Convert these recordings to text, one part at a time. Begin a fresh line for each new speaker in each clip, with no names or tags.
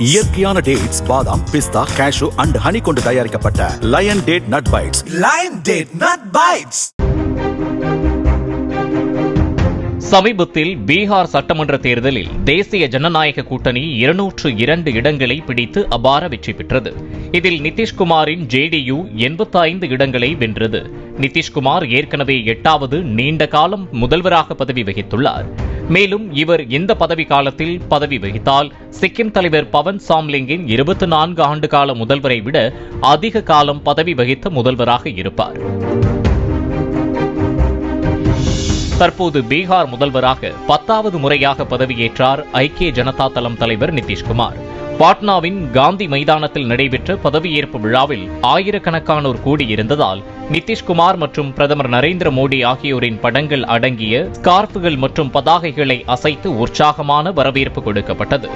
இயற்கையான டேட்ஸ், பாதாம், பிஸ்தா, cash and honey கொண்டு தயாரிக்கப்பட்ட lion date nut bites.
Lion date nut bites.
சமீபத்தில் பீகார் சட்டமன்ற தேர்தலில் தேசிய ஜனநாயக கூட்டணி 202 இடங்களை பிடித்து அபார வெற்றி பெற்றது. இதில் நிதிஷ்குமாரின் ஜேடியு 85 இடங்களை வென்றது. நிதிஷ்குமார் ஏற்கனவே 8வது நீண்ட காலம் முதல்வராக பதவி வகித்துள்ளார். மேலும் இவர் இந்த பதவி காலத்தில் பதவி வகித்தால் சிக்கிம் தலைவர் பவன் சாம்லிங்கின் 24 ஆண்டுகால முதல்வரை விட அதிக காலம் பதவி வகித்த முதல்வராக இருப்பார். தற்போது பீகார் முதல்வராக 10வது முறையாக பதவியேற்றார் ஐக்கிய ஜனதா தளம் தலைவர் நிதிஷ்குமார். பாட்னாவின் காந்தி மைதானத்தில் நடைபெற்ற பதவியேற்பு விழாவில் ஆயிரக்கணக்கானோர் கூடியிருந்ததால் நிதிஷ்குமார் மற்றும் பிரதமர் நரேந்திர மோடி ஆகியோரின் படங்கள் அடங்கிய ஸ்கார்ஃபுகள் மற்றும் பதாகைகளை அசைத்து உற்சாகமான வரவேற்பு கொடுக்கப்பட்டது.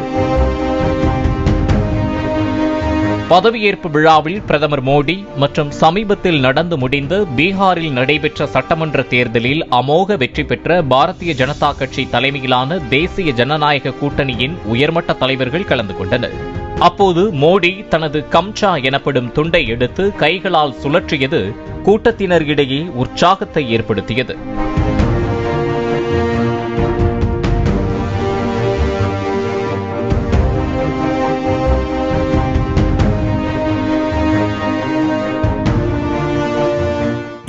பதவியேற்பு விழாவில் பிரதமர் மோடி மற்றும் சமீபத்தில் நடந்து முடிந்த பீகாரில் நடைபெற்ற சட்டமன்ற தேர்தலில் அமோக வெற்றி பெற்ற பாரதிய ஜனதா கட்சி தலைமையிலான தேசிய ஜனநாயக கூட்டணியின் உயர்மட்ட தலைவர்கள் கலந்து கொண்டனர். அப்போது மோடி தனது கம்சா எனப்படும் துண்டை எடுத்து கைகளால் சுழற்றியது கூட்டத்தினரிடையே உற்சாகத்தை ஏற்படுத்தியது.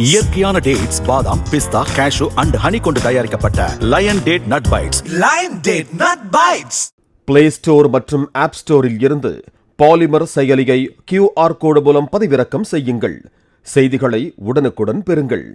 இயற்கையான டேட்ஸ், பாதாம், பிஸ்தா, கேஷு அண்ட் ஹனி கொண்டு தயாரிக்கப்பட்ட lion date nut bites.
Lion date nut bites.
Play store மற்றும் ஆப் ஸ்டோரில் இருந்து பாலிமர் செயலியை QR கோடு மூலம் பதிவிறக்கம் செய்யுங்கள். செய்திகளை உடனுக்குடன் பெறுங்கள்.